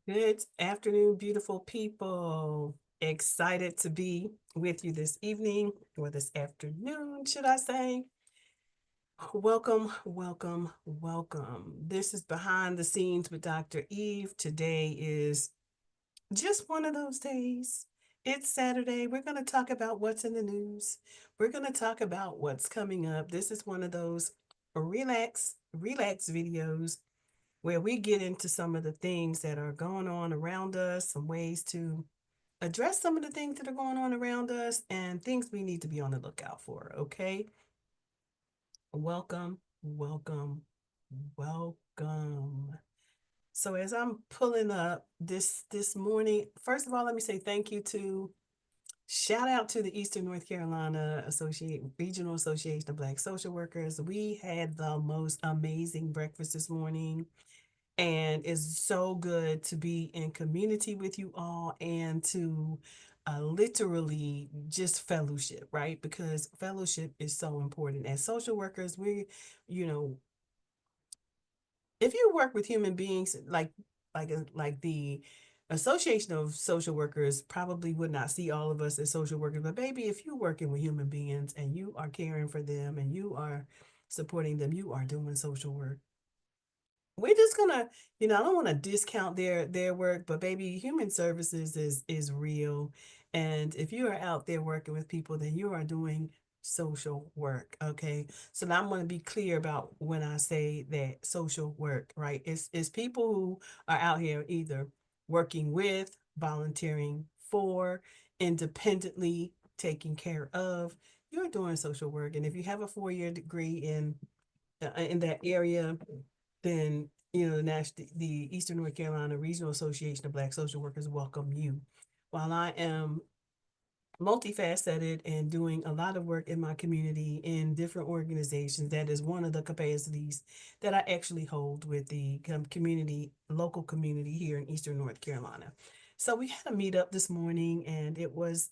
Good afternoon, beautiful people. Excited to be with you this evening or this afternoon, should I say. Welcome, welcome, welcome. This is Behind the Scenes with Dr. Eve. Today is just one of those days. It's Saturday. We're going to talk about what's in the news. We're going to talk about what's coming up. This is one of those relax videos where we get into some of the things that are going on around us, some ways to address some of the things that are going on around us, and things we need to be on the lookout for. Okay. Welcome, welcome, welcome. So as I'm pulling up this morning, first of all, let me say thank you to shout out to the Eastern North Carolina Regional Association of Black Social Workers. We had the most amazing breakfast this morning, and it's so good to be in community with you all and to literally just fellowship, right? Because fellowship is so important. As social workers, you know, if you work with human beings, like the Association of Social Workers probably would not see all of us as social workers, but baby, if you're working with human beings and you are caring for them and you are supporting them, you are doing social work. We're just gonna, I don't want to discount their work, but baby, human services is real. And if you are out there working with people, then you are doing social work. Okay. So now I'm gonna be clear about when I say that social work, right? It's people who are out here either working with, volunteering for, independently taking care of. You're doing social work. And if you have a 4-year degree in that area, then the Eastern North Carolina Regional Association of Black Social Workers welcome you. While I am multifaceted and doing a lot of work in my community in different organizations, that is one of the capacities that I actually hold with the local community here in Eastern North Carolina. So we had a meetup this morning, and it was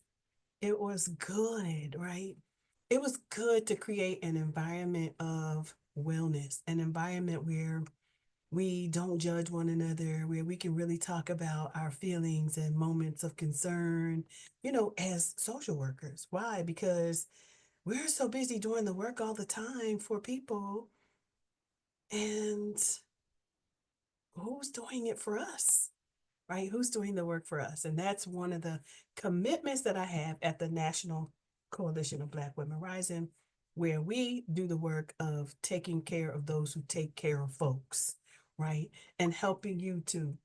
good, right? It was good to create an environment of wellness, an environment where we don't judge one another, where we can really talk about our feelings and moments of concern, as social workers. Why? Because we're so busy doing the work all the time for people, and who's doing it for us? Right? Who's doing the work for us? And that's one of the commitments that I have at the National Coalition of Black Women Rising, where we do the work of taking care of those who take care of folks, right? And helping you to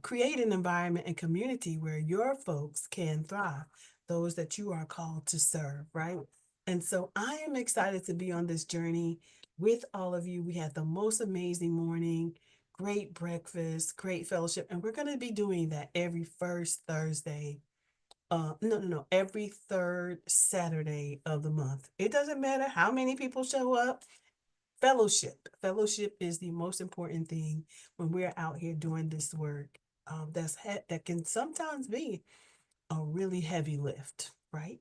create an environment and community where your folks can thrive, those that you are called to serve, right? And so I am excited to be on this journey with all of you. We had the most amazing morning, great breakfast, great fellowship, and we're going to be doing that every first Thursday. No, every third Saturday of the month. It doesn't matter how many people show up. Fellowship is the most important thing when we're out here doing this work. That can sometimes be a really heavy lift, right?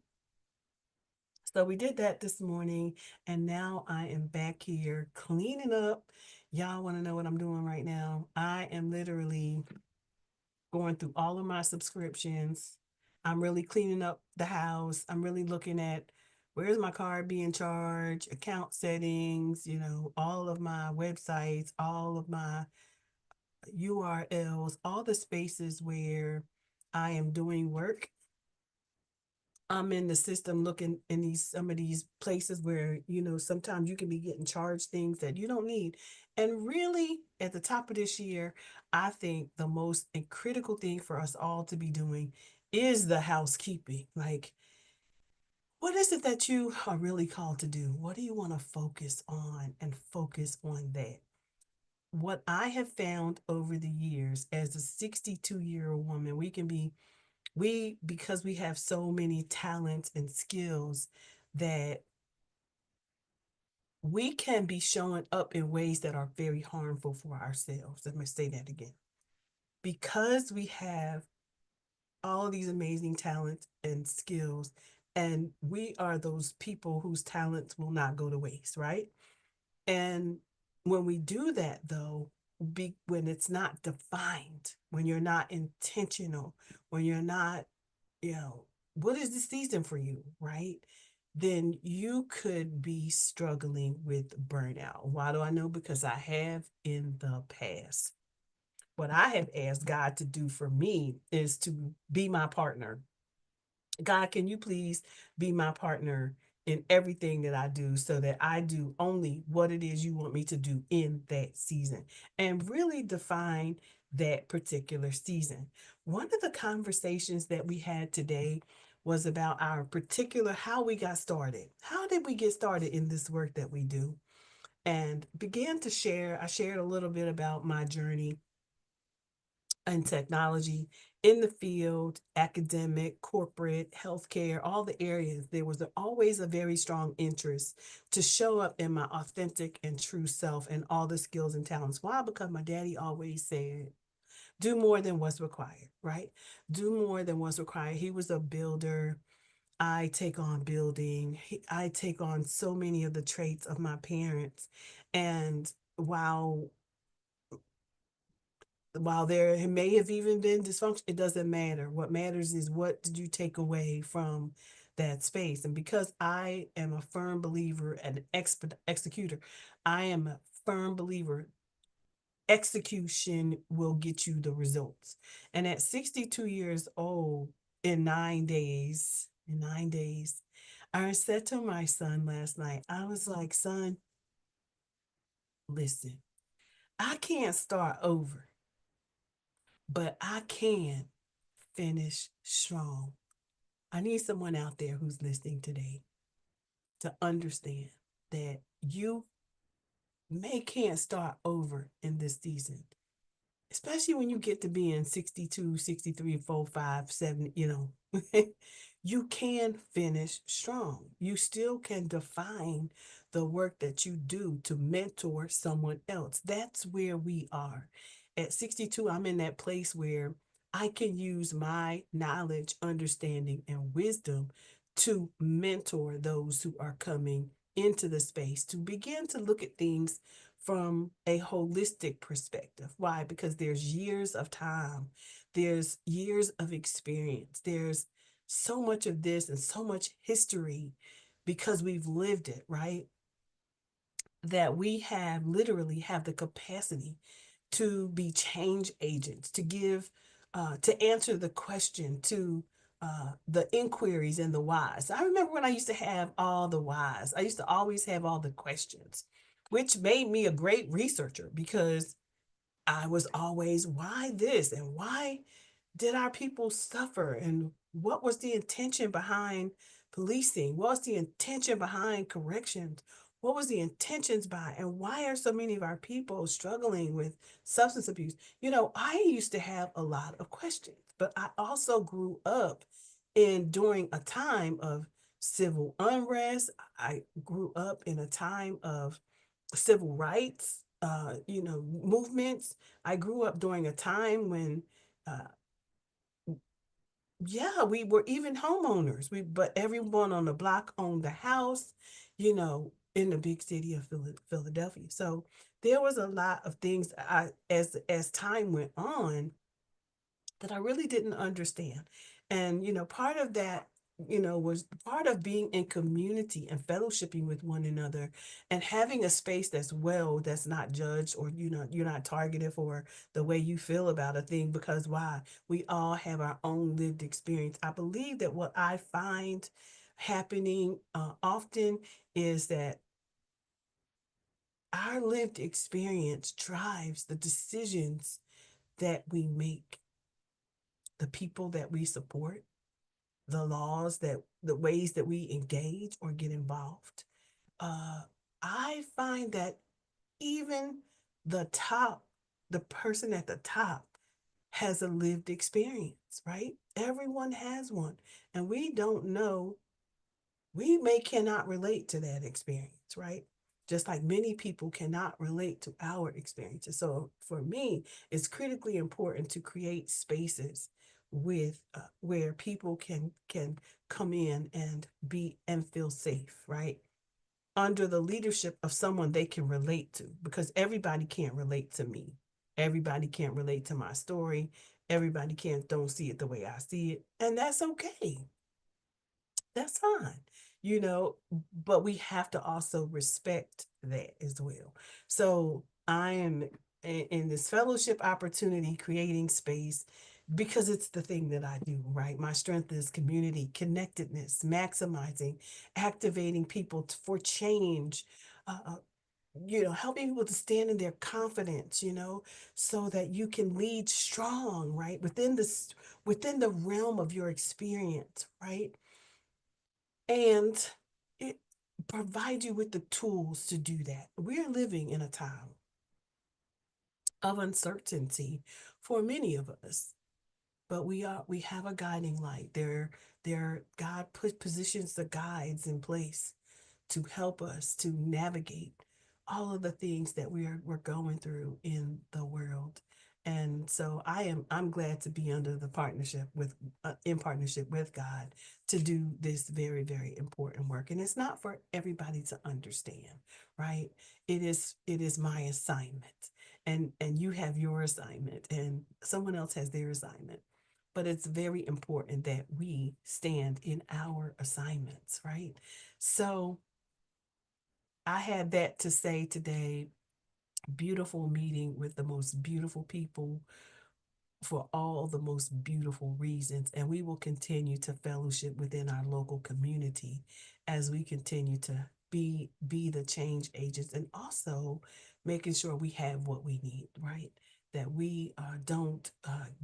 So we did that this morning, and now I am back here cleaning up. Y'all want to know what I'm doing right now? I am literally going through all of my subscriptions. I'm really cleaning up the house. I'm really looking at where's my card being charged, account settings, all of my websites, all of my URLs, all the spaces where I am doing work. I'm in the system looking in these some of these places where sometimes you can be getting charged things that you don't need. And really, at the top of this year, I think the most critical thing for us all to be doing is the housekeeping. Like, what is it that you are really called to do? What do you want to focus on, and focus on that? What I have found over the years as a 62-year-old woman, because we have so many talents and skills, that we can be showing up in ways that are very harmful for ourselves. Let me say that again. Because we have all these amazing talents and skills, and we are those people whose talents will not go to waste, right? And when we do that, though, when it's not defined, when you're not intentional, when you're not, you know, what is the season for you, right? Then you could be struggling with burnout. Why do I know? Because I have in the past. What I have asked God to do for me is to be my partner. God, can you please be my partner in everything that I do so that I do only what it is you want me to do in that season and really define that particular season. One of the conversations that we had today was about our particular how we got started. How did we get started in this work that we do? And began to share, I shared a little bit about my journey and technology in the field, academic, corporate, healthcare, all the areas. There was always a very strong interest to show up in my authentic and true self and all the skills and talents. Why? Because my daddy always said, do more than what's required, right? Do more than what's required. He was a builder. I take on building. I take on so many of the traits of my parents. And while while there may have even been dysfunction, it doesn't matter. What matters is what did you take away from that space. And because I am a firm believer and executor, I am a firm believer execution will get you the results. And at 62 years old, in 9 days, I said to my son last night, I was like, son, listen, I can't start over, but I can finish strong. I need someone out there who's listening today to understand that you can't start over in this season, especially when you get to being 62, 63, 4, 5, 7, you know, you can finish strong. You still can define the work that you do to mentor someone else. That's where we are. At 62, I'm in that place where I can use my knowledge, understanding, and wisdom to mentor those who are coming into the space to begin to look at things from a holistic perspective. Why? Because there's years of time, there's years of experience, there's so much of this and so much history because we've lived it, right? That we have literally have the capacity to be change agents, to give, to answer the question, to the inquiries and the whys. I remember when I used to have all the whys. I used to always have all the questions, which made me a great researcher because I was always, why this and why did our people suffer? And what was the intention behind policing? What was the intention behind corrections? What was the intentions by? And why are so many of our people struggling with substance abuse? You know, I used to have a lot of questions, but I also grew up in during a time of civil unrest. I grew up in a time of civil rights, movements. I grew up during a time when uh, yeah, we were even homeowners. But everyone on the block owned the house, in the big city of Philadelphia. So there was a lot of things as time went on, that I really didn't understand. And, part of that, was part of being in community and fellowshipping with one another and having a space that's not judged, or, you're not targeted for the way you feel about a thing, because why? We all have our own lived experience. I believe that what I find happening often is that our lived experience drives the decisions that we make, the people that we support, the ways that we engage or get involved. Uh, I find that even the top, the person at the top has a lived experience, right? Everyone has one. And we don't know, cannot relate to that experience, right? Just like many people cannot relate to our experiences. So for me, it's critically important to create spaces with where people can come in and be and feel safe, right? Under the leadership of someone they can relate to, because everybody can't relate to me. Everybody can't relate to my story. Everybody can't don't see it the way I see it. And that's okay. That's fine. You know, but we have to also respect that as well. So I am in this fellowship opportunity, creating space because it's the thing that I do, right? My strength is community, connectedness, maximizing, activating people for change, uh, helping people to stand in their confidence, so that you can lead strong, right? Within the realm of your experience, right? And it provides you with the tools to do that. We're living in a time of uncertainty for many of us, but we have a guiding light. God put positions the guides in place to help us to navigate all of the things that we're going through in the world. And so I'm glad to be under the partnership with in partnership with God to do this very, very important work. And it's not for everybody to understand, right? It is my assignment. And you have your assignment and someone else has their assignment. But it's very important that we stand in our assignments, right? So I had that to say today. Beautiful meeting with the most beautiful people for all the most beautiful reasons. And we will continue to fellowship within our local community as we continue to be the change agents, and also making sure we have what we need, right? That we don't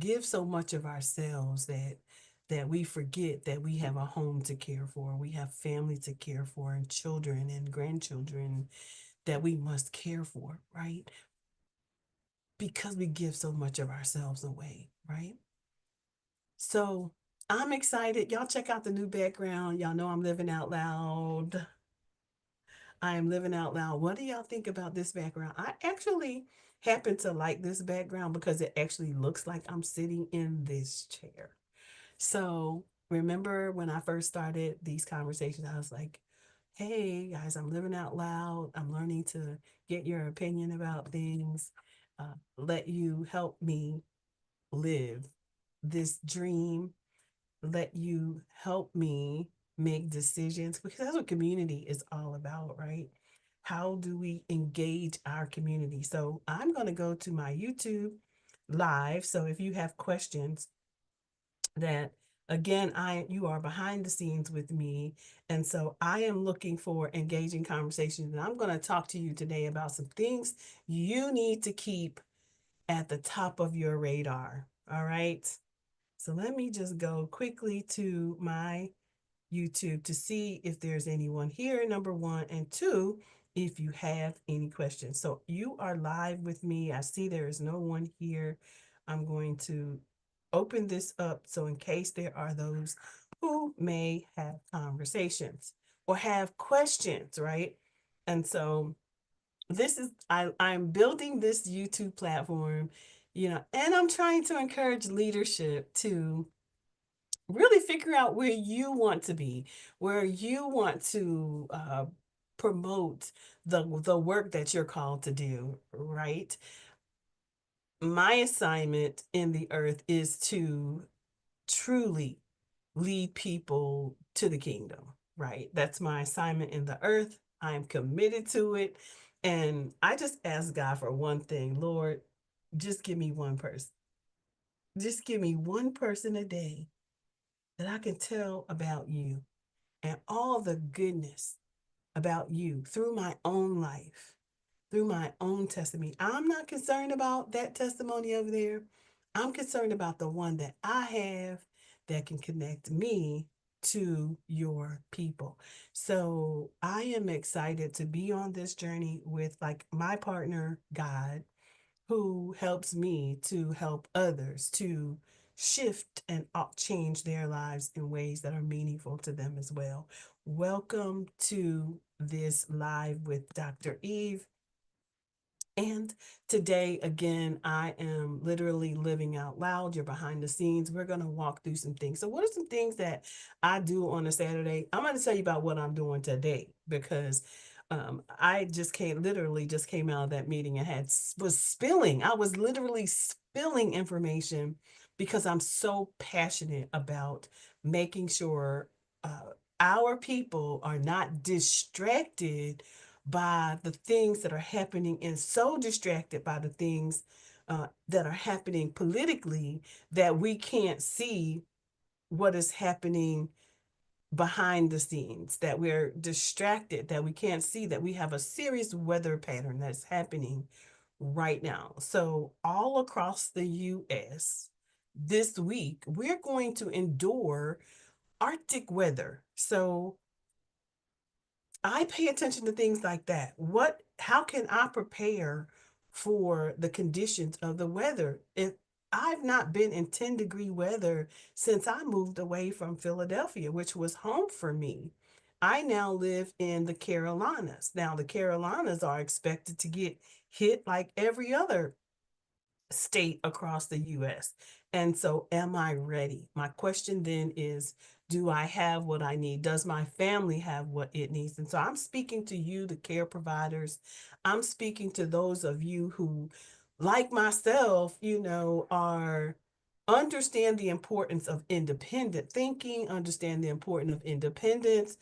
give so much of ourselves that we forget that we have a home to care for, we have family to care for, and children and grandchildren that we must care for, right? Because we give so much of ourselves away, right? So I'm excited. Y'all check out the new background. Y'all know I'm living out loud. I am living out loud. What do y'all think about this background? I actually happen to like this background because it actually looks like I'm sitting in this chair. So remember when I first started these conversations, I was like, hey guys, I'm living out loud. I'm learning to get your opinion about things, let you help me live this dream, let you help me make decisions, because that's what community is all about, right? How do we engage our community? So I'm going to go to my YouTube live. So if you have questions, that again, you are behind the scenes with me, and so I am looking for engaging conversations, and I'm going to talk to you today about some things you need to keep at the top of your radar. All right, so let me just go quickly to my YouTube to see if there's anyone here, number one, and two, if you have any questions. So you are live with me. I see there is no one here. I'm going to open this up so in case there are those who may have conversations or have questions, right? And so I'm building this YouTube platform, and I'm trying to encourage leadership to really figure out where you want to be, where you want to promote the work that you're called to do, right? My assignment in the earth is to truly lead people to the kingdom, right? That's my assignment in the earth. I'm committed to it. And I just ask God for one thing: Lord, just give me one person. Just give me one person a day that I can tell about you and all the goodness about you through my own life, through my own testimony. I'm not concerned about that testimony over there. I'm concerned about the one that I have that can connect me to your people. So I am excited to be on this journey with like my partner, God, who helps me to help others to shift and change their lives in ways that are meaningful to them as well. Welcome to this live with Dr. Eve. And today, again, I am literally living out loud. You're behind the scenes. We're going to walk through some things. So, what are some things that I do on a Saturday? I'm going to tell you about what I'm doing today because I just came literally just came out of that meeting and was spilling. I was literally spilling information because I'm so passionate about making sure our people are not distracted by the things that are happening, and so distracted by the things that are happening politically that we can't see what is happening behind the scenes, that we're distracted, that we can't see that we have a serious weather pattern that's happening right now. So, all across the US this week, we're going to endure Arctic weather. So, I pay attention to things like that. How can I prepare for the conditions of the weather? If I've not been in 10-degree weather since I moved away from Philadelphia, which was home for me. I now live in the Carolinas. Now, the Carolinas are expected to get hit like every other state across the US. And so, am I ready? My question then is, do I have what I need? Does my family have what it needs? And so, I'm speaking to you, the care providers. I'm speaking to those of you who, like myself, are understand the importance of independent thinking, understand the importance of independence.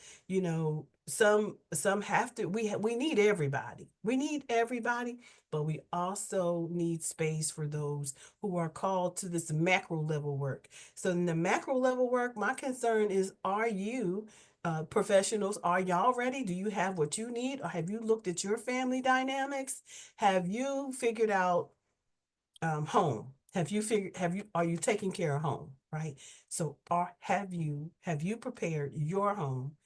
Some have to, we need everybody. We need everybody, but we also need space for those who are called to this macro level work. So in the macro level work, my concern is, are you professionals, are y'all ready? Do you have what you need? Or have you looked at your family dynamics? Have you figured out home? Are you taking care of home? Right. So have you prepared your home?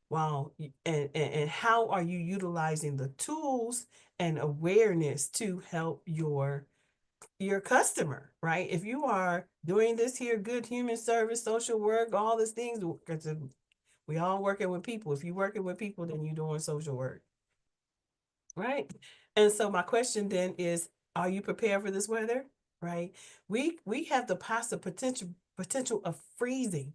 Wow. And how are you utilizing the tools and awareness to help your customer, right? If you are doing this here, good human service, social work, all these things, because we all working with people. If you're working with people, then you're doing social work, right? And so my question then is, are you prepared for this weather? Right? We have the possible potential of freezing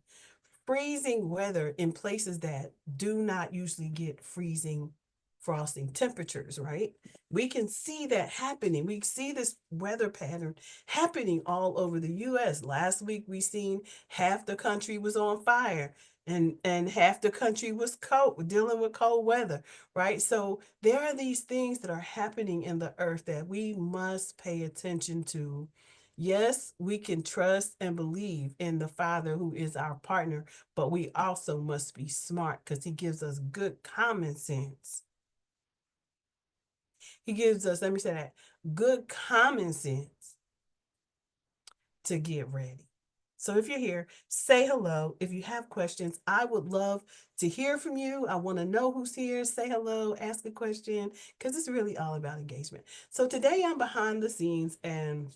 weather in places that do not usually get freezing frosting temperatures, right? We can see that happening. We see this weather pattern happening all over the US. Last week we seen half the country was on fire, and half the country was cold, dealing with cold weather, right? So there are these things that are happening in the earth that we must pay attention to. Yes, we can trust and believe in the Father who is our partner, but we also must be smart because he gives us good common sense. He gives us, let me say that, good common sense to get ready. So if you're here, say hello. If you have questions, I would love to hear from you. I want to know who's here. Say hello, ask a question, because it's really all about engagement. So today I'm behind the scenes and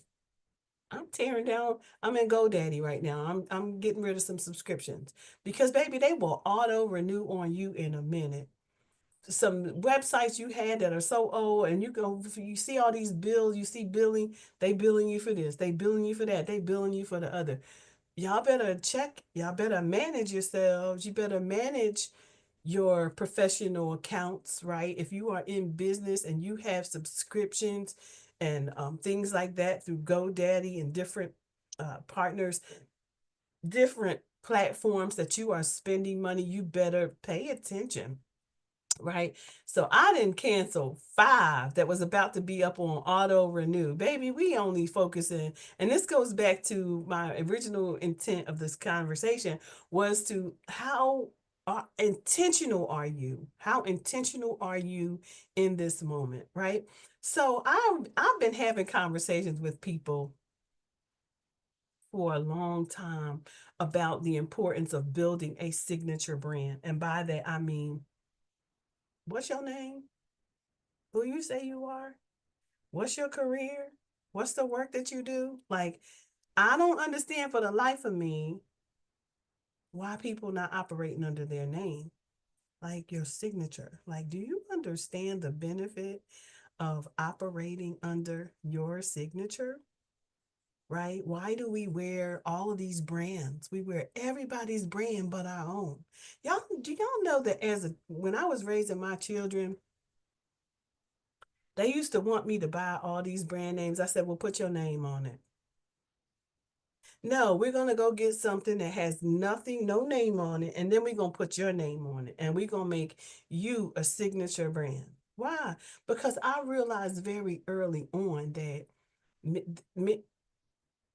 I'm tearing down. I'm in GoDaddy right now. I'm getting rid of some subscriptions because baby, they will auto renew on you in a minute. Some websites you had that are so old, and you see all these bills, you see billing, they billing you for this, they billing you for that, they billing you for the other. Y'all better check, y'all better manage yourselves. You better manage your professional accounts, right? If you are in business and you have subscriptions and things like that through GoDaddy and different partners, different platforms that you are spending money, you better pay attention, right? So I didn't cancel 5 that was about to be up on auto renew. Baby, we only focusing, and this goes back to my original intent of this conversation, was to how intentional are you? How intentional are you in this moment, right? So I've been having conversations with people for a long time about the importance of building a signature brand. And by that I mean, what's your name? Who you say you are? What's your career? What's the work that you do? Like, I don't understand for the life of me why people not operating under their name, like your signature. Like, do you understand the benefit of operating under your signature? Right? Why do we wear all of these brands? We wear everybody's brand but our own. Do y'all know that when I was raising my children, They used to want me to buy all these brand names. I said, well, put your name on it. No, we're gonna go get something that has nothing, no name on it, and then we're gonna put your name on it, and we're gonna make you a signature brand. Why? Because I realized very early on that mi- mi-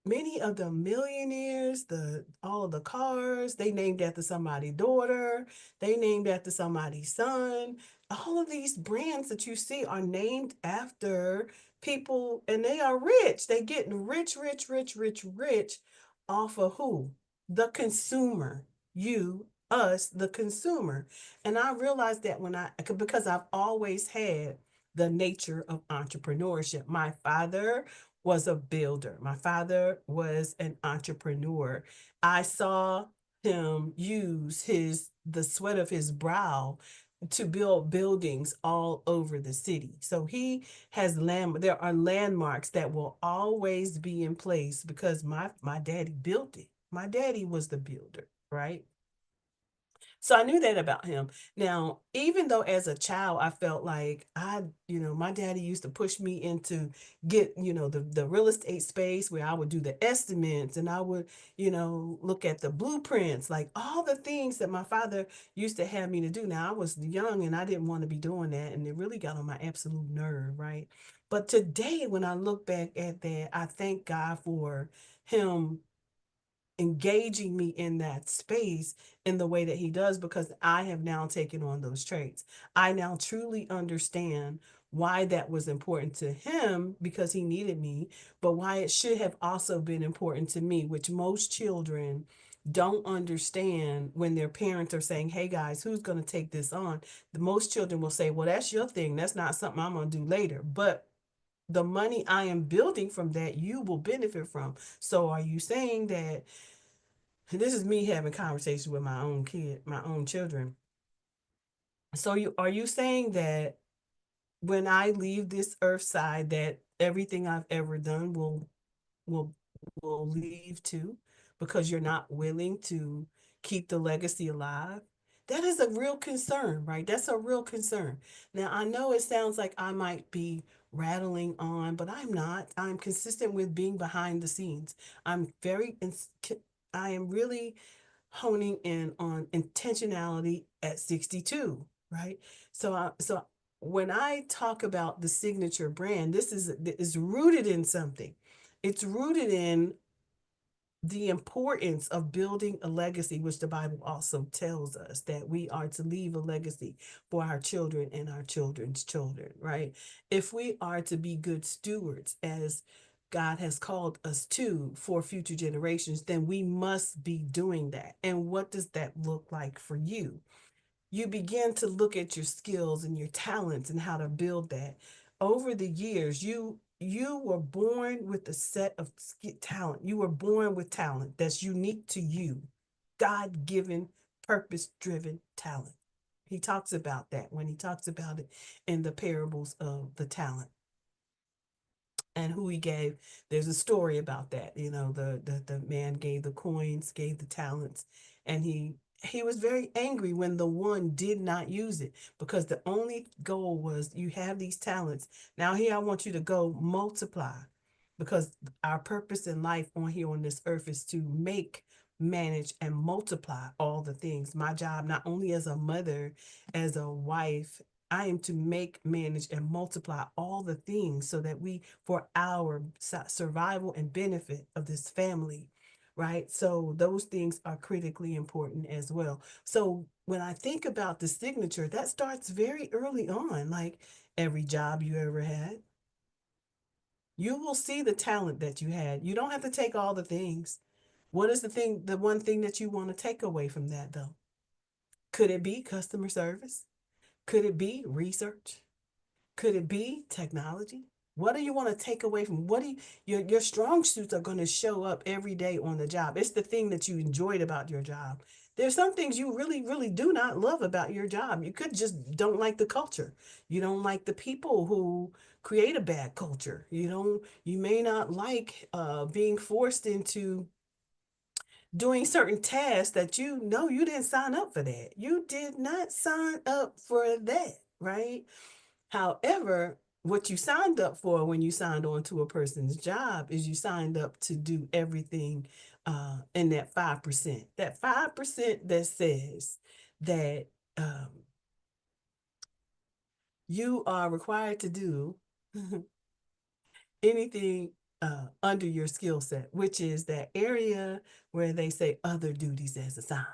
many of the millionaires, the all of the cars, they named after somebody's daughter, they named after somebody's son. All of these brands that you see are named after people, and they are rich. They getting rich, rich, rich, rich, rich off of who? The consumer. You, us, the consumer. And I realized that when because I've always had the nature of entrepreneurship. My father was a builder. My father was an entrepreneur. I saw him use the sweat of his brow to build buildings all over the city. So he has there are landmarks that will always be in place because my daddy built it. My daddy was the builder, right? So I knew that about him. Now, even though as a child I felt like my daddy used to push me into get, the real estate space where I would do the estimates and I would, look at the blueprints, like all the things that my father used to have me to do. Now, I was young and I didn't want to be doing that, and it really got on my absolute nerve, right? But today when I look back at that, I thank God for him engaging me in that space in the way that he does, because I have now taken on those traits. I now truly understand why that was important to him because he needed me, but why it should have also been important to me, which most children don't understand when their parents are saying, hey guys, who's going to take this on? The most children will say, well, that's your thing. That's not something I'm going to do later. But the money I am building from that, you will benefit from. So are you saying that, and this is me having conversation with my own children. So are you saying that when I leave this earth side that everything I've ever done will will leave too, because you're not willing to keep the legacy alive? That is a real concern, right? That's a real concern. Now, I know it sounds like I might be rattling on, but I'm not. I'm consistent with being behind the scenes. I'm very, I am really honing in on intentionality at 62, right? So when I talk about the signature brand, this is rooted in something. It's rooted in the importance of building a legacy, which the Bible also tells us that we are to leave a legacy for our children and our children's children, right? If we are to be good stewards, as God has called us to for future generations, then we must be doing that. And what does that look like for you? You begin to look at your skills and your talents and how to build that. Over the years, you were born with a set of talent. You were born with talent that's unique to you. God-given, purpose-driven talent. He talks about that when he talks about it in the parables of the talent and who he gave. There's a story about that. The man gave the coins, gave the talents, and he was very angry when the one did not use it, because the only goal was, you have these talents. Now here I want you to go multiply, because our purpose in life on here on this earth is to make, manage, and multiply all the things. My job, not only as a mother, as a wife, I am to make, manage, and multiply all the things so that for our survival and benefit of this family, right? So those things are critically important as well. So when I think about the signature, that starts very early on, like every job you ever had. You will see the talent that you had. You don't have to take all the things. What is the one thing that you want to take away from that, though? Could it be customer service? Could it be research? Could it be technology? What do you want to take away from what do your strong suits are going to show up every day on the job? It's the thing that you enjoyed about your job. There's some things you really, really do not love about your job. You could just don't like the culture. You don't like the people who create a bad culture. You may not like being forced into doing certain tasks that you didn't sign up for that. You did not sign up for that, right? However, what you signed up for when you signed on to a person's job is you signed up to do everything in that 5%. That 5% that says that you are required to do anything under your skill set, which is that area where they say other duties as assigned.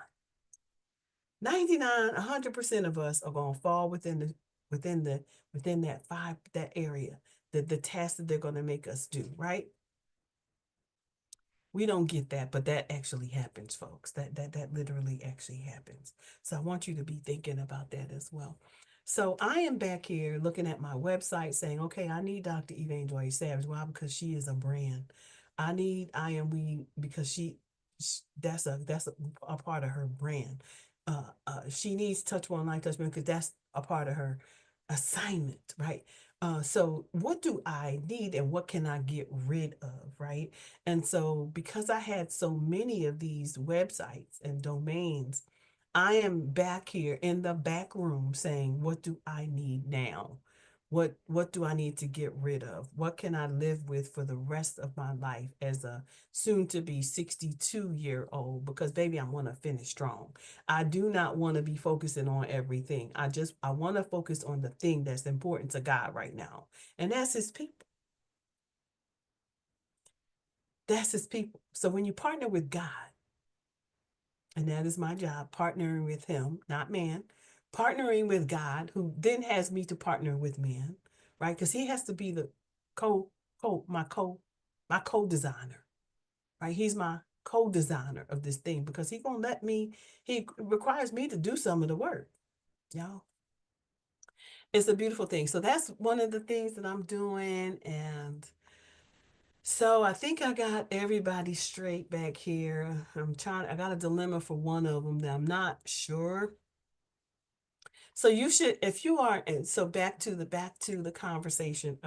99, 100% of us are going to fall within the, within that that area, the task that they're going to make us do, right? We don't get that, but that actually happens, folks. That literally actually happens. So I want you to be thinking about that as well. So I am back here looking at my website saying, okay, I need Dr. Eve Joy Savage. Why? Because she is a brand. I need I Am We because that's a part of her brand. She needs Touch One Life Touch Me because that's a part of her assignment, right? So what do I need and what can I get rid of, right? And so because I had so many of these websites and domains, I am back here in the back room saying, what do I need now? What do I need to get rid of? What can I live with for the rest of my life as a soon to be 62-year-old? Because baby, I want to finish strong. I do not want to be focusing on everything. I want to focus on the thing that's important to God right now. And that's his people. That's his people. So when you partner with God, and that is my job, partnering with him, not man, partnering with God, who then has me to partner with men, right? Because he has to be the co co my co my co-designer, right? He's my co-designer of this thing because he gonna let me, he requires me to do some of the work, y'all. It's a beautiful thing. So that's one of the things that I'm doing. And so I think I got everybody straight back here. I got a dilemma for one of them that I'm not sure. So you should, if you are, and so back to the conversation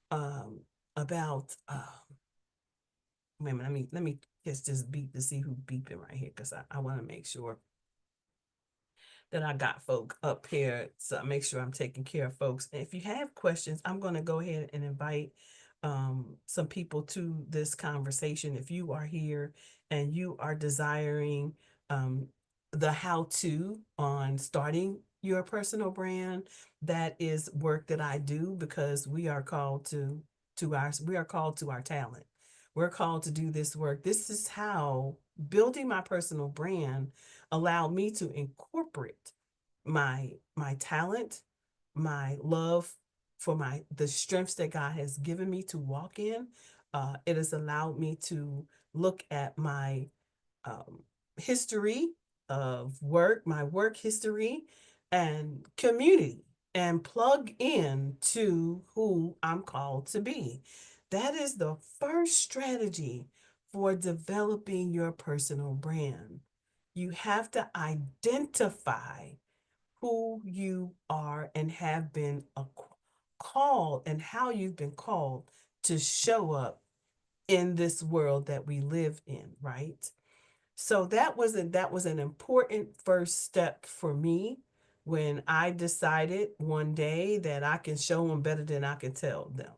um about wait a minute, let me just beep to see who beeping right here because I want to make sure that I got folk up here. So I make sure I'm taking care of folks. And if you have questions, I'm going to go ahead and invite some people to this conversation. If you are here and you are desiring um, the how to on starting your personal brand, that is work that I do because we are called to our talent. We're called to do this work. This is how building my personal brand allowed me to incorporate my talent, my love for the strengths that God has given me to walk in. It has allowed me to look at my um, history of work, my work history, and community, and plug in to who I'm called to be. That is the first strategy for developing your personal brand. You have to identify who you are and have been called and how you've been called to show up in this world that we live in, right? So that was an important first step for me when I decided one day that I can show them better than I can tell them.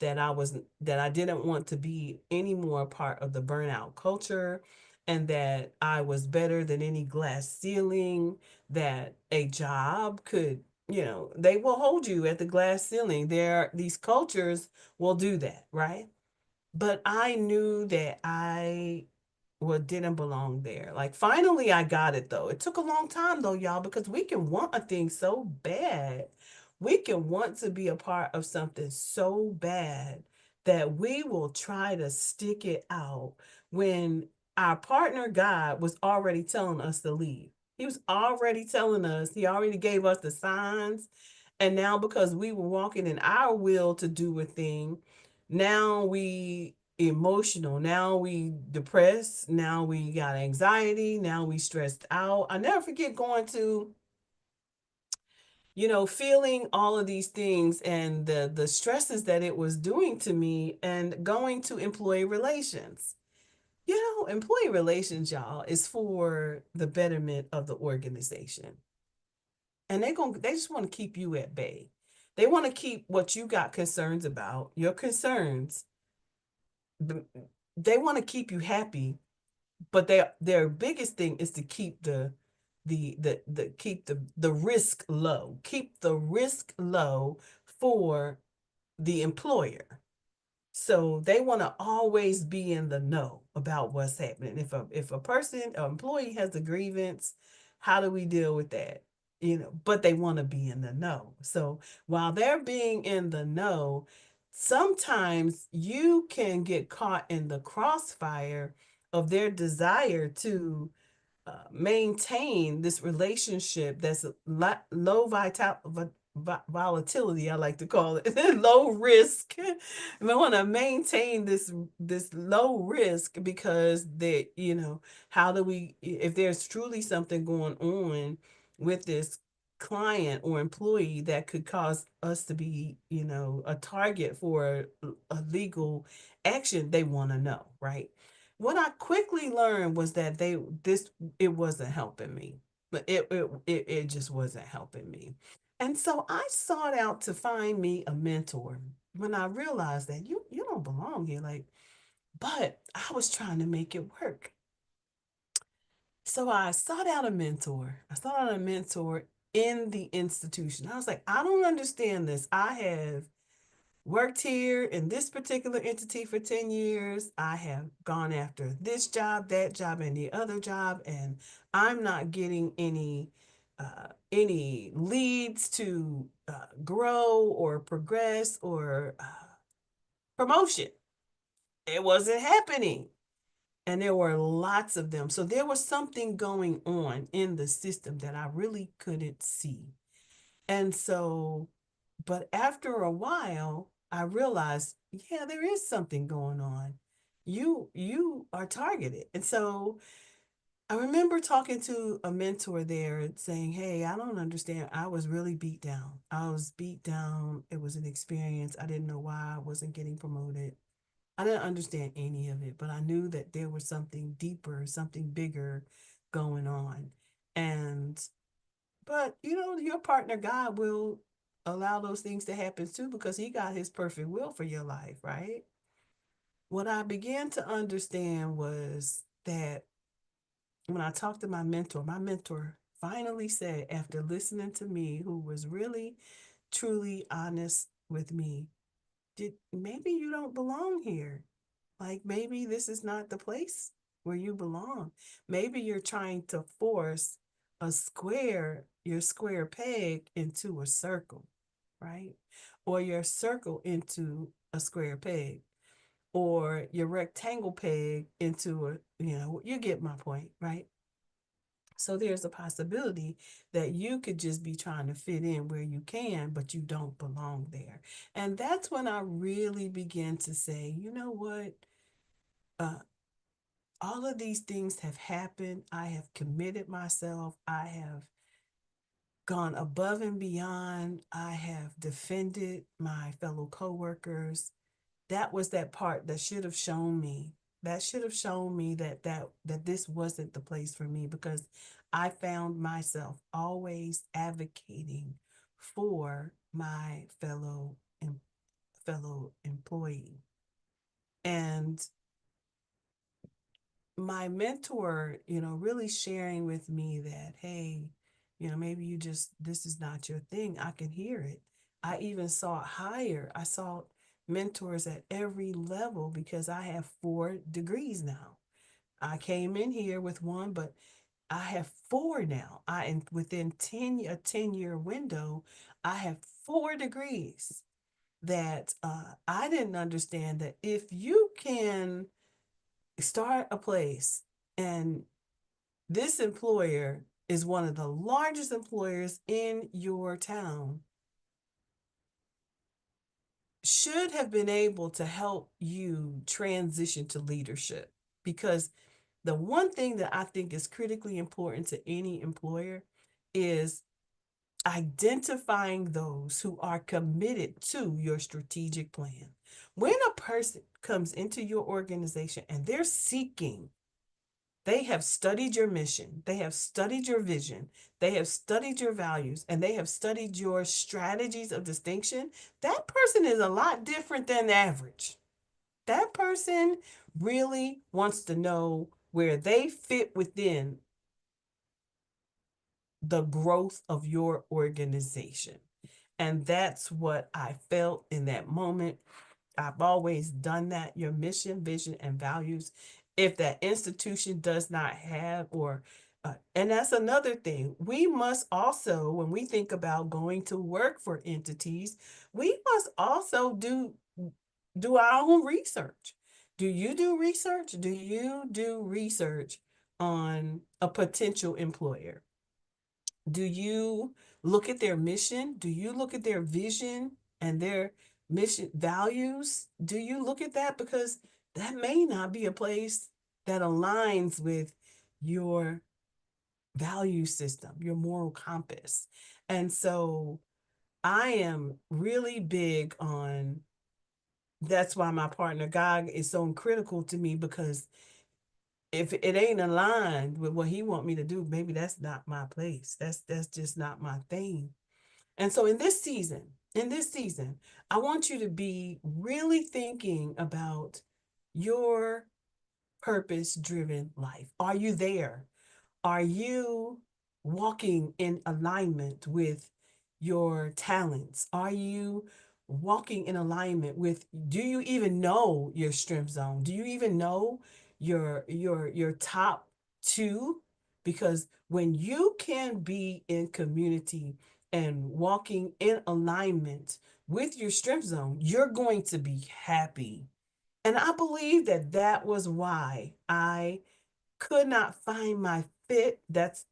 That I didn't want to be any more part of the burnout culture, and that I was better than any glass ceiling, that a job could, they will hold you at the glass ceiling. These cultures will do that, right? But I knew that I didn't belong there. Like finally I got it though. It took a long time though, y'all, because we can want a thing so bad. We can want to be a part of something so bad that we will try to stick it out when our partner God was already telling us to leave. He was already telling us, he already gave us the signs. And now because we were walking in our will to do a thing, now we emotional, now we depressed, now we got anxiety, now we stressed out. I never forget going to, feeling all of these things and the stresses that it was doing to me, and going to employee relations. Employee relations, y'all, is for the betterment of the organization. And they just want to keep you at bay. They want to keep what you got concerns about, your concerns. They want to keep you happy, but their biggest thing is to keep the keep the risk low. Keep the risk low for the employer. So they want to always be in the know about what's happening. If a person, an employee has a grievance, how do we deal with that? But they want to be in the know. So while they're being in the know, sometimes you can get caught in the crossfire of their desire to maintain this relationship that's low volatility, I like to call it, low risk. We want to maintain this low risk because how do we, if there's truly something going on with this client or employee that could cause us to be, a target for a legal action, they want to know, right? What I quickly learned was that it wasn't helping me. But it just wasn't helping me. And so I sought out to find me a mentor when I realized that you don't belong here. Like, but I was trying to make it work. So I sought out a mentor. I sought out a mentor in the institution. I was like, I don't understand this. I have worked here in this particular entity for 10 years. I have gone after this job, that job, and the other job, and I'm not getting any leads to grow or progress or promotion. It wasn't happening. And there were lots of them. So there was something going on in the system that I really couldn't see. And so, but after a while, I realized, yeah, there is something going on. You are targeted. And so I remember talking to a mentor there and saying, hey, I don't understand. I was really beat down. I was beat down. It was an experience. I didn't know why I wasn't getting promoted. I didn't understand any of it, but I knew that there was something deeper, something bigger going on. And but your partner God will allow those things to happen too because he got his perfect will for your life, right? What I began to understand was that when I talked to my mentor finally said, after listening to me, who was really truly honest with me, did maybe you don't belong here. Like maybe this is not the place where you belong. Maybe you're trying to force your square peg into a circle, right? Or your circle into a square peg, or your rectangle peg into you get my point, right? So there's a possibility that you could just be trying to fit in where you can, but you don't belong there. And that's when I really begin to say, you know what? Uh, all of these things have happened. I have committed myself. I have gone above and beyond. I have defended my fellow coworkers. That was that part that should have shown me. That should have shown me that this wasn't the place for me because I found myself always advocating for my fellow employee. And my mentor, really sharing with me that, hey, maybe this is not your thing. I can hear it. I even saw it higher. I saw mentors at every level because I have 4 degrees now. I came in here with one, but I have 4 now. And within a 10-year window, I have 4 degrees that I didn't understand that if you can start a place and this employer is one of the largest employers in your town, should have been able to help you transition to leadership. Because the one thing that I think is critically important to any employer is identifying those who are committed to your strategic plan. When a person comes into your organization and they're seeking They have studied your mission, they have studied your vision, they have studied your values, and they have studied your strategies of distinction. That person is a lot different than the average. That person really wants to know where they fit within the growth of your organization. And that's what I felt in that moment. I've always done that. Your mission, vision, and values. If that institution does not have, and that's another thing, we must also, when we think about going to work for entities, we must also do our own research. Do you do research? Do you do research on a potential employer? Do you look at their mission? Do you look at their vision and their mission values? Do you look at that? Because that may not be a place that aligns with your value system, your moral compass. And so I am really big on, that's why my partner God is so critical to me, because if it ain't aligned with what he want me to do, maybe that's not my place. That's just not my thing. And so in this season, I want you to be really thinking about your purpose driven life. Are you there? Are you walking in alignment with your talents? Are you walking in alignment with, do you even know your strength zone? Do you even know your top two? Because when you can be in community and walking in alignment with your strength zone, you're going to be happy. And I believe that that was why I could not find my fit. That's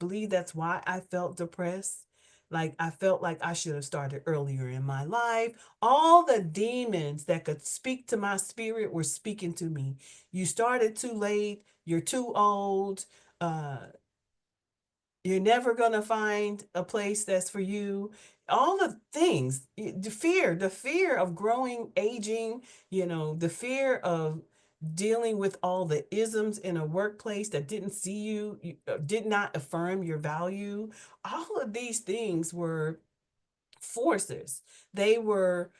why I felt depressed. Like I felt like I should have started earlier in my life. All the demons that could speak to my spirit were speaking to me. You started too late. You're too old. Uh, you're never going to find a place that's for you. All the things, the fear of growing, aging, the fear of dealing with all the isms in a workplace that didn't see you, did not affirm your value. All of these things were forces. They were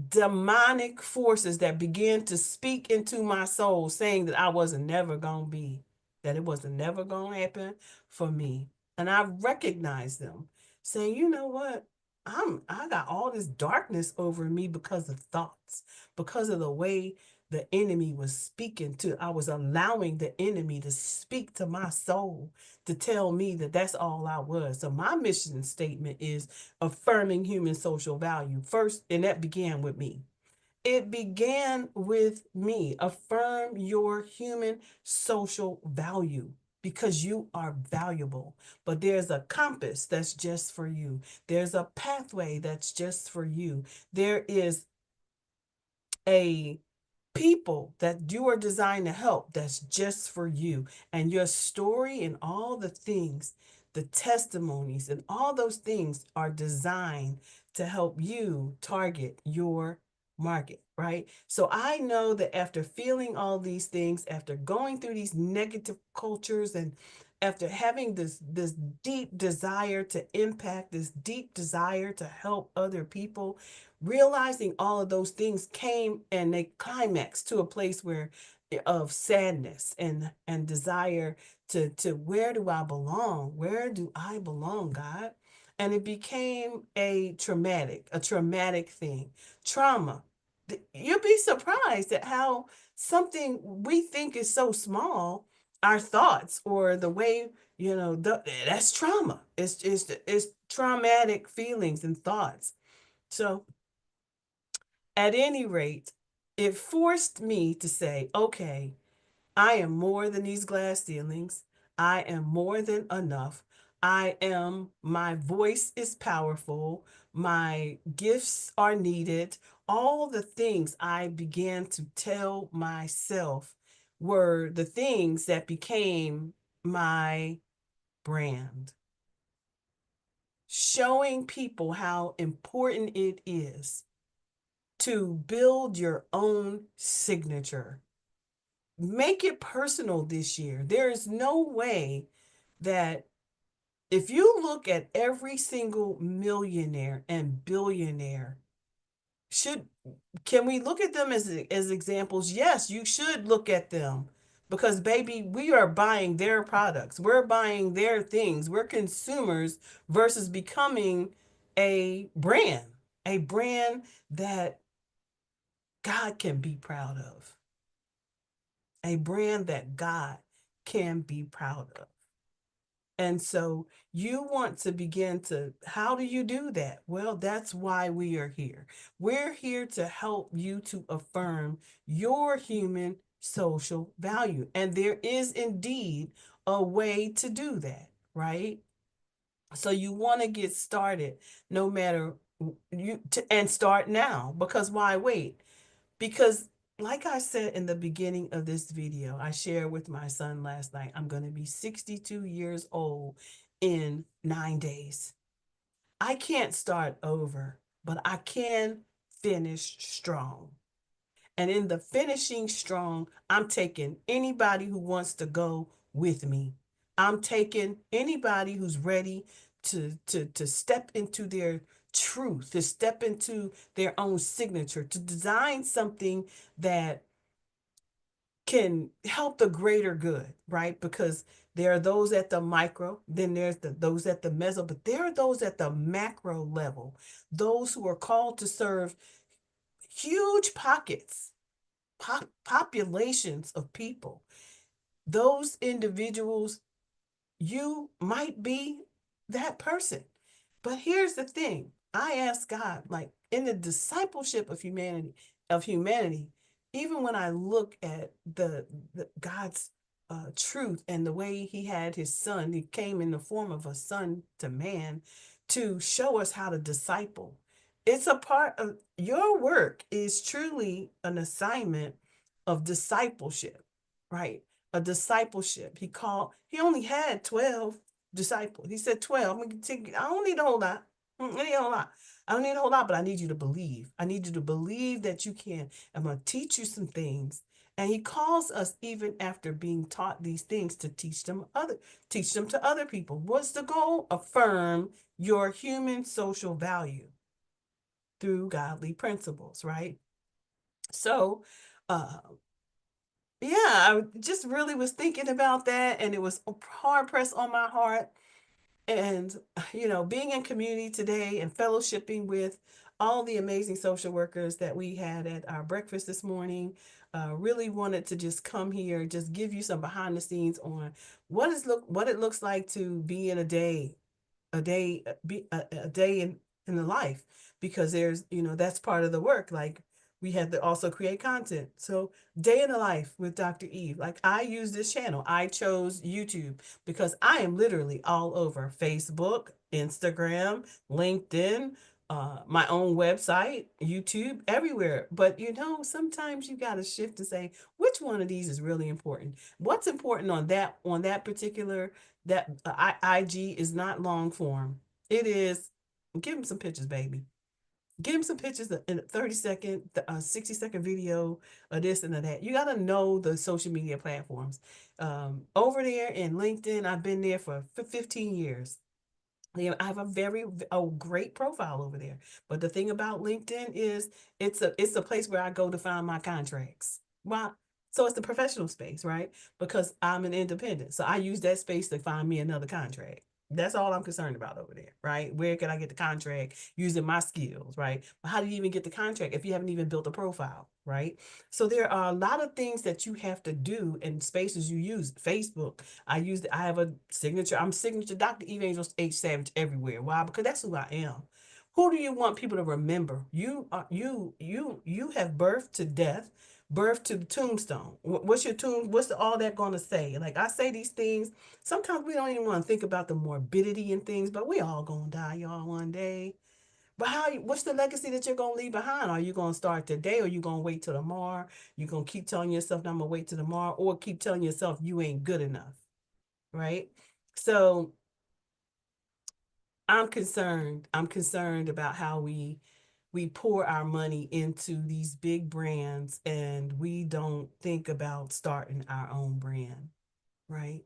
demonic forces that began to speak into my soul, saying that I wasn't never going to be, that it wasn't never going to happen for me. And I recognized them, saying, you know what? I got all this darkness over me because of thoughts, because of the way the enemy was speaking to. I was allowing the enemy to speak to my soul, to tell me that that's all I was. So my mission statement is affirming human social value first, and that began with me. It began with me. Affirm your human social value, because you are valuable. But there's a compass that's just for you. There's a pathway that's just for you. There is a people that you are designed to help that's just for you. And your story and all the things, the testimonies and all those things are designed to help you target your market, right? So I know that after feeling all these things, after going through these negative cultures, and after having this deep desire to impact, this deep desire to help other people, realizing all of those things came and they climaxed to a place where of sadness and desire to where do I belong? Where do I belong, God? And it became a traumatic thing. Trauma. You'll be surprised at how something we think is so small, our thoughts or the way, that's trauma. It's traumatic feelings and thoughts. So at any rate, it forced me to say, okay, I am more than these glass ceilings. I am more than enough. My voice is powerful. My gifts are needed. All the things I began to tell myself were the things that became my brand. Showing people how important it is to build your own signature. make it personal this year. There is no way that if you look at every single millionaire and billionaire, should can we look at them as examples? Yes, you should look at them because baby, we are buying their products. We're buying their things. We're consumers versus becoming a brand that God can be proud of. A brand that God can be proud of. And so you want to begin to, how do you do that? Well, that's why we are here. We're here to help you to affirm your human social value. And there is indeed a way to do that, right? So you want to get started no matter and start now, because why wait? Because like I said in the beginning of this video, I shared with my son last night, I'm going to be 62 years old in 9 days. I can't start over, but I can finish strong. And in the finishing strong, I'm taking anybody who wants to go with me. I'm taking anybody who's ready to step into their truth, to step into their own signature, to design something that can help the greater good, right? Because there are those at the micro, then there's those at the meso, but there are those at the macro level, those who are called to serve huge pockets, populations of people. Those individuals, you might be that person. But here's the thing. I ask God, like in the discipleship of humanity, even when I look at the God's truth and the way he had his son, he came in the form of a son to man to show us how to disciple. It's a part of your work is truly an assignment of discipleship, right? A discipleship. He only had 12 disciples. He said 12. I don't need a whole lot. I need a whole lot. I don't need a whole lot, but I need you to believe. I need you to believe that you can. I'm going to teach you some things. And he calls us even after being taught these things to teach them to other people. What's the goal? Affirm your human social value through godly principles, right? So, uh, yeah, I just really was thinking about that, and it was hard pressed on my heart. And, being in community today and fellowshipping with all the amazing social workers that we had at our breakfast this morning, really wanted to just come here, just give you some behind the scenes on what it looks like to be in a day in the life, because there's that's part of the work. Like we had to also create content. So day in the life with Dr. Eve. Like I use this channel. I chose YouTube because I am literally all over Facebook, Instagram, LinkedIn, my own website, YouTube, everywhere. But sometimes you got to shift to say which one of these is really important. What's important on that particular that IG is not long form. It is give him some pictures, baby. Give him some pictures in a 30-second, 60-second video of this and of that. You got to know the social media platforms. Over there in LinkedIn, I've been there for 15 years. I have a great profile over there. But the thing about LinkedIn is it's a place where I go to find my contracts. Why? So it's the professional space, right? Because I'm an independent. So I use that space to find me another contract. That's all I'm concerned about over there, right? Where can I get the contract using my skills, right? But how do you even get the contract if you haven't even built a profile, right? So there are a lot of things that you have to do in spaces you use. Facebook, I have a signature. I'm signature Dr. Eve H. Savage everywhere. Why? Because that's who I am. Who do you want people to remember? You have birth to death, birth to the tombstone. What's your tomb? What's all that going to say? Like I say these things. Sometimes we don't even want to think about the morbidity and things, but we all gonna die, y'all, one day. But what's the legacy that you're gonna leave behind? Are you gonna start today, or you gonna wait till tomorrow? You gonna keep telling yourself, "I'm gonna wait till tomorrow," or keep telling yourself you ain't good enough, right? So I'm concerned. I'm concerned about how we we pour our money into these big brands and we don't think about starting our own brand, right?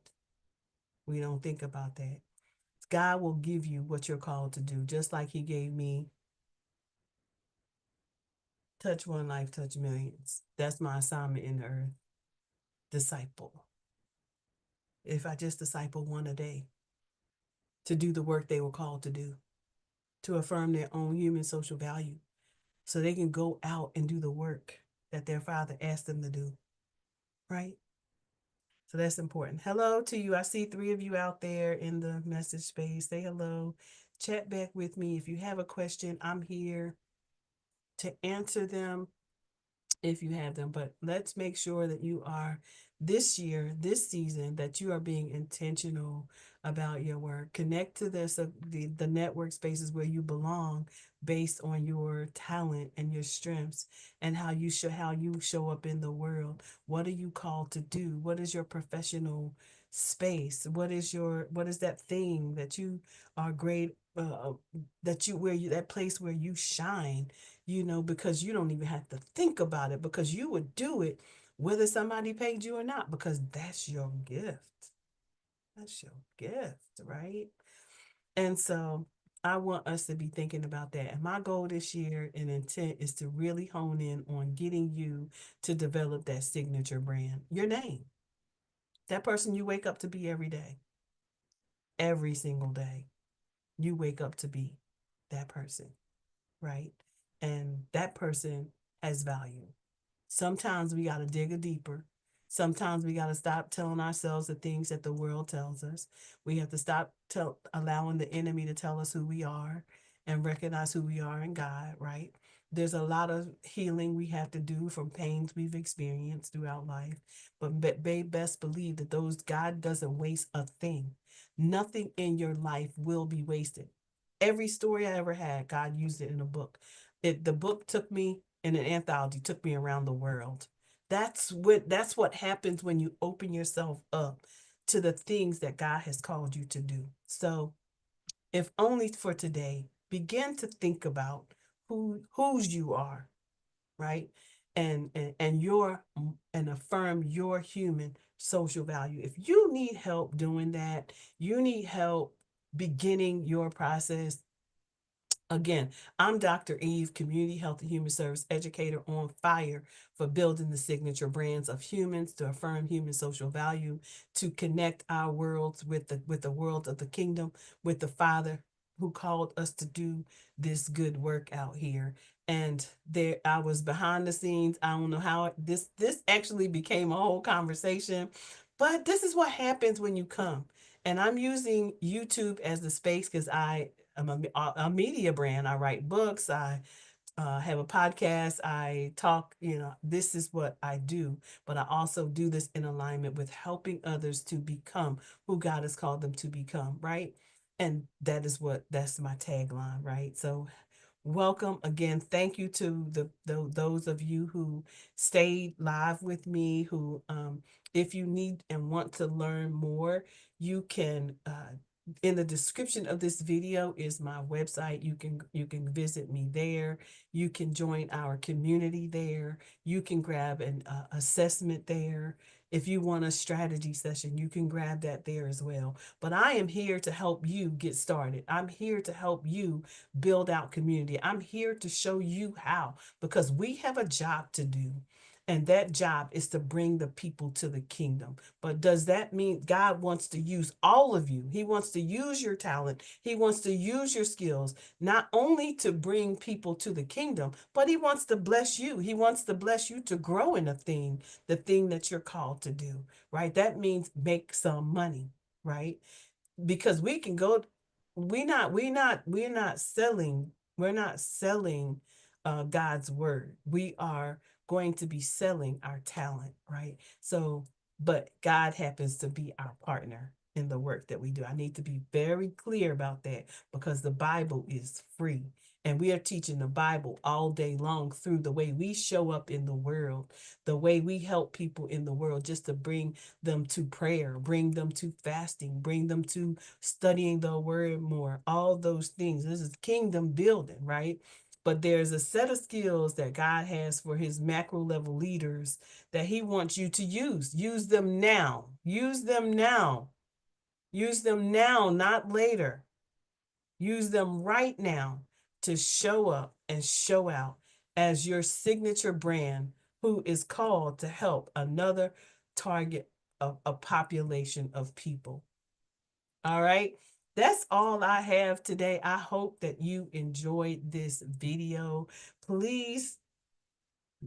We don't think about that. God will give you what you're called to do, just like He gave me touch one life, touch millions. That's my assignment in the earth. Disciple. If I just disciple one a day to do the work they were called to do, to affirm their own human social value, so they can go out and do the work that their Father asked them to do, right? So that's important. Hello to you. I see 3 of you out there in the message space. Say hello. Chat back with me. If you have a question, I'm here to answer them if you have them. But let's make sure that you are this year, this season, that you are being intentional about your work. Connect to this the network spaces where you belong based on your talent and your strengths and how you show up in the world. What are you called to do? What is your professional space? What is that thing that you are great that you where you that place where you shine, because you don't even have to think about it because you would do it whether somebody paid you or not, because that's your gift. That's your gift, right? And so I want us to be thinking about that. And my goal this year and intent is to really hone in on getting you to develop that signature brand, your name, that person you wake up to be every day, every single day. You wake up to be that person, right? And that person has value. Sometimes we got to dig a deeper. Sometimes we got to stop telling ourselves the things that the world tells us. We have to stop allowing the enemy to tell us who we are and recognize who we are in God, right? There's a lot of healing we have to do from pains we've experienced throughout life. But best believe that God doesn't waste a thing. Nothing in your life will be wasted. Every story I ever had, God used it in a book. The book took me in an anthology, took me around the world. That's what happens when you open yourself up to the things that God has called you to do. So, if only for today, begin to think about whose you are, right? And affirm your human social value. If you need help doing that, you need help beginning your process. Again, I'm Dr. Eve, Community Health and Human Service Educator, on fire for building the signature brands of humans to affirm human social value, to connect our worlds with the world of the kingdom, with the Father who called us to do this good work out here. And there, I was behind the scenes. I don't know how this actually became a whole conversation, but this is what happens when you come. And I'm using YouTube as the space because I'm a media brand. I write books. I have a podcast. I talk, this is what I do. But I also do this in alignment with helping others to become who God has called them to become, right? And that's my tagline, right? So welcome again. Thank you to those of you who stayed live with me, who if you need and want to learn more, you can in the description of this video is my website. You can visit me there. You can join our community there. You can grab an assessment there. If you want a strategy session, you can grab that there as well. But I am here to help you get started. I'm here to help you build out community. I'm here to show you how, because we have a job to do. And that job is to bring the people to the kingdom. But does that mean God wants to use all of you? He wants to use your talent. He wants to use your skills, not only to bring people to the kingdom, but He wants to bless you. He wants to bless you to grow in the thing that you're called to do, right? That means make some money, right? Because we can go, we're not selling God's word. We are going to be selling our talent, right? So, but God happens to be our partner in the work that we do. I need to be very clear about that because the Bible is free. And we are teaching the Bible all day long through the way we show up in the world, the way we help people in the world, just to bring them to prayer, bring them to fasting, bring them to studying the word more, all those things. This is kingdom building, right? But there's a set of skills that God has for his macro level leaders that he wants you to use. Use them now. Use them now. Use them now, not later. Use them right now to show up and show out as your signature brand who is called to help another target of a population of people. All right. That's all I have today. I hope that you enjoyed this video. Please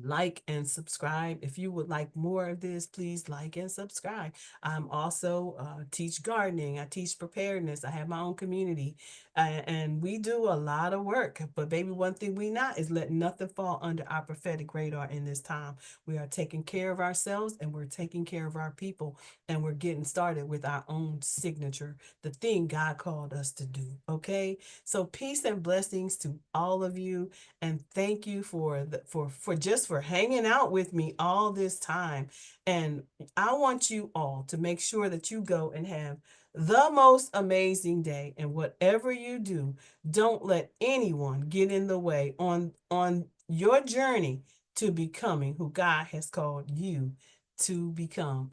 like and subscribe. If you would like more of this, please like and subscribe. I'm also teach gardening. I teach preparedness. I have my own community, and we do a lot of work. But baby, one thing we not is let nothing fall under our prophetic radar in this time. We are taking care of ourselves and we're taking care of our people, and we're getting started with our own signature, the thing God called us to do. Okay, so peace and blessings to all of you, and thank you for just for hanging out with me all this time. And I want you all to make sure that you go and have the most amazing day, and whatever you do, don't let anyone get in the way on your journey to becoming who God has called you to become.